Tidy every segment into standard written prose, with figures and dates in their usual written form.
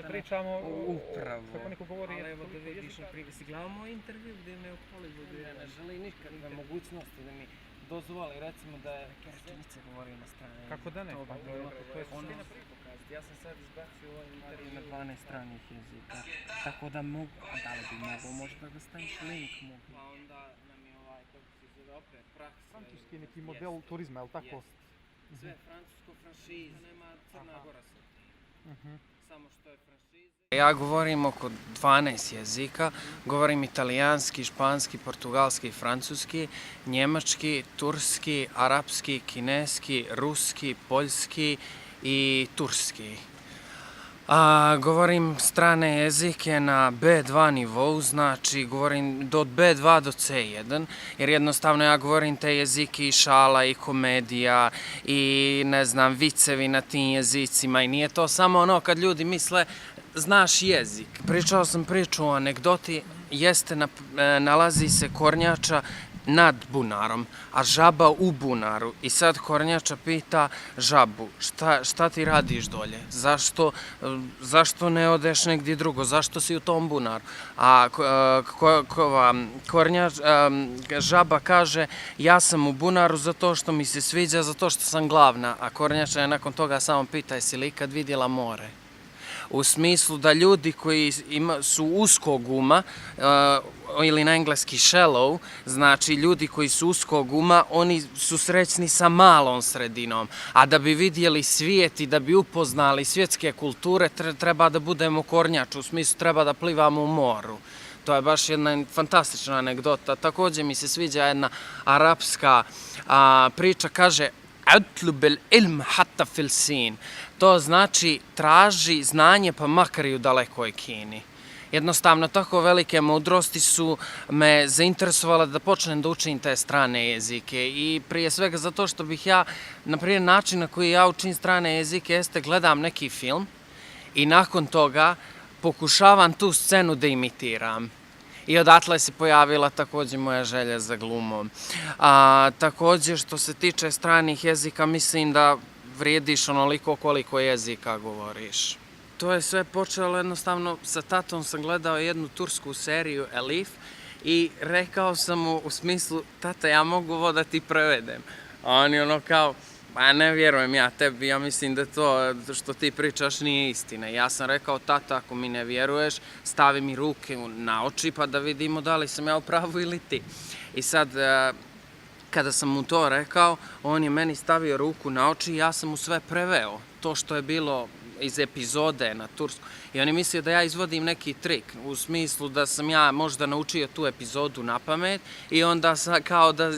pričamo upravo. kako neko govori... Ali evo da vidiš, na primjer, si gledao moj intervju gdje me u Hollywoodu, ja ne želi nikakve mogućnosti da mi dozvoli, recimo da je neke rečenice govorio na strane. Kako da ne? Pa to je suština pokazati. Ja sam sad izbacio ovaj intervju na 12 stranih jezika. Tako da mogu, a da li bi mogu, možda da staviš link mogu. Pa onda nam je ovaj, kako se zove, opet praksa. Francuski neki model turizma, je li tako? Sve francusko franšize, nema Crna Gora sad. Samo što je franšiza. Ja govorim oko 12 jezika, govorim italijanski, španski, portugalski, francuski, njemački, turski, arapski, kineski, ruski, poljski i turski. Govorim strane jezike na B2 nivou, znači govorim od B2 do C1, jer jednostavno ja govorim te jezike i šala i komedija i ne znam, vicevi na tim jezicima i nije to samo ono kad ljudi misle znaš jezik. Pričao sam priču o anegdoti, nalazi se kornjača nad bunarom, a žaba u bunaru. I sad kornjača pita žabu, šta ti radiš dolje? Zašto ne odeš negdje drugo? Zašto si u tom bunaru? A žaba kaže, ja sam u bunaru zato što mi se sviđa, zato što sam glavna. A kornjača je nakon toga samo pita, jesi li ikad vidjela more? U smislu da ljudi koji su uskog uma, ili na engleski shallow, znači ljudi koji su uskog uma, oni su srećni sa malom sredinom, a da bi vidjeli svijet i da bi upoznali svjetske kulture, treba da budemo kornjač, u smislu treba da plivamo u moru. To je baš jedna fantastična anegdota. Također mi se sviđa jedna arapska priča, kaže "Utlub al-ilm hatta fil sin". To znači traži znanje pa makar i u dalekoj Kini. Jednostavno, tako velike mudrosti su me zainteresovale da počnem da učim te strane jezike i prije svega zato što bih ja, na primjer, način na koji ja učim strane jezike jeste gledam neki film i nakon toga pokušavam tu scenu da imitiram. I odatle se pojavila također moja želja za glumom. Također, što se tiče stranih jezika, mislim da vrijediš onoliko koliko jezika govoriš. To je sve počelo jednostavno, sa tatom sam gledao jednu tursku seriju Elif i rekao sam mu u smislu, tata, ja mogu ovo da ti prevedem. A on je ono kao, pa ne vjerujem ja tebi, ja mislim da to što ti pričaš nije istina. Ja sam rekao, tata, ako mi ne vjeruješ, stavi mi ruke na oči pa da vidimo da li sam ja u pravu ili ti. I sad, kada sam mu to rekao, on je meni stavio ruku na oči i ja sam mu sve preveo. To što je bilo iz epizode na tursku. I on je mislio da ja izvodim neki trik, u smislu da sam ja možda naučio tu epizodu na pamet i onda kao da,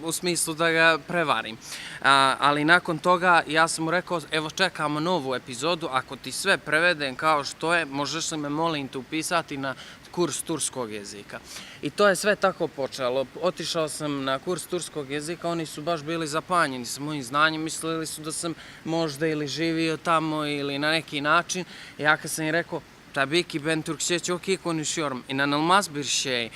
u smislu da ga prevarim. Ali nakon toga ja sam mu rekao, evo čekamo novu epizodu, ako ti sve prevedem kao što je, možeš li me molim te upisati na kurs turskog jezika. I to je sve tako počelo. Otišao sam na kurs turskog jezika, oni su baš bili zapanjeni sa mojim znanjem, mislili su da sam možda ili živio tamo ili na neki način. Ja kad sam im rekao, tabii ki ben Türkçe çok iyi konuşuyorum, inanılmaz bir şey.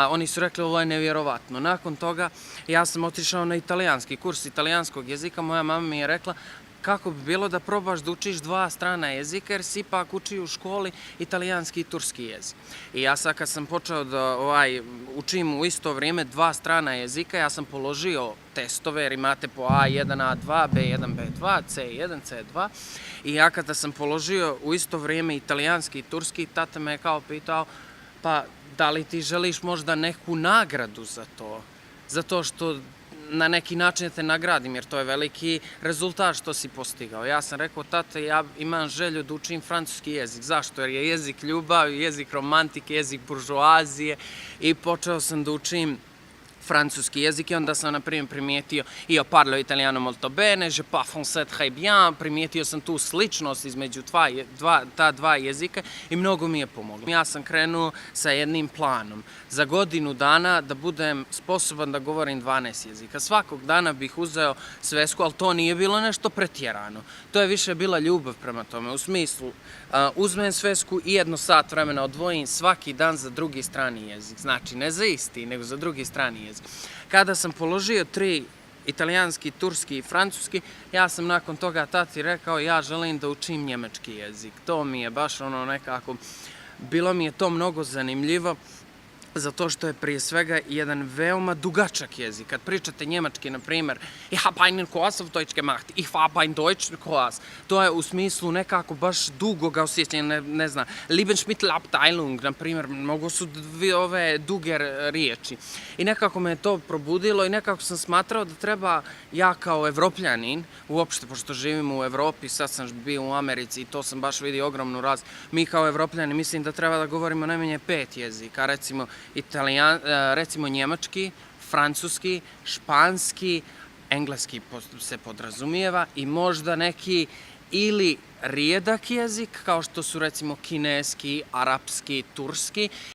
Oni su rekli, ovo je nevjerovatno. Nakon toga ja sam otišao na italijanski kurs italijanskog jezika, moja mama mi je rekla, kako bi bilo da probaš da učiš dva strana jezika, jer si ipak učio u školi italijanski i turski jezik. I ja sad kad sam počeo da učim u isto vrijeme dva strana jezika, ja sam položio testove, jer imate po A1, A2, B1, B2, C1, C2. I ja kada sam položio u isto vrijeme italijanski i turski, tata me je kao pitao, pa da li ti želiš možda neku nagradu za to? Zato što na neki način te nagradim, jer to je veliki rezultat što si postigao. Ja sam rekao, tata, ja imam želju da učim francuski jezik. Zašto? Jer je jezik ljubavi, jezik romantike, jezik buržoazije i počeo sam da učim francuski jezik i onda sam, na primjer, primijetio io parlo italiano molto bene, je parle français très bien, primijetio sam tu sličnost između ta dva jezika i mnogo mi je pomoglo. Ja sam krenuo sa jednim planom. Za godinu dana da budem sposoban da govorim 12 jezika. Svakog dana bih uzeo svesku, ali to nije bilo nešto pretjerano. To je više bila ljubav prema tome. U smislu, uzmem svesku i 1 sat vremena odvojim svaki dan za drugi strani jezik. Znači, ne za isti, nego za drugi strani jezik. Kada sam položio 3 italijanski, turski i francuski. Ja sam nakon toga tati rekao ja želim da učim njemački jezik. To mi je baš ono nekako, bilo mi je to mnogo zanimljivo, zato što je prije svega jedan veoma dugačak jezik. Kad pričate njemački, na primjer, ich hab einen Kurs auf Deutsch gemacht, ich hab einen Deutschen Kurs. To je u smislu nekako baš dugog osjećanja, ne znam, Lebensmittelabteilung, na primjer, mnogo su ove duge riječi. I nekako me je to probudilo i nekako sam smatrao da treba ja kao evropljanin, uopšte, pošto živim u Evropi, sad sam bio u Americi i to sam baš vidio ogromnu razliku. Mi kao evropljani mislim da treba da govorimo najmanje 5 jezika, recimo njemački, francuski, španski, engleski se podrazumijeva i možda neki ili rijedak jezik, kao što su recimo kineski, arapski, turski,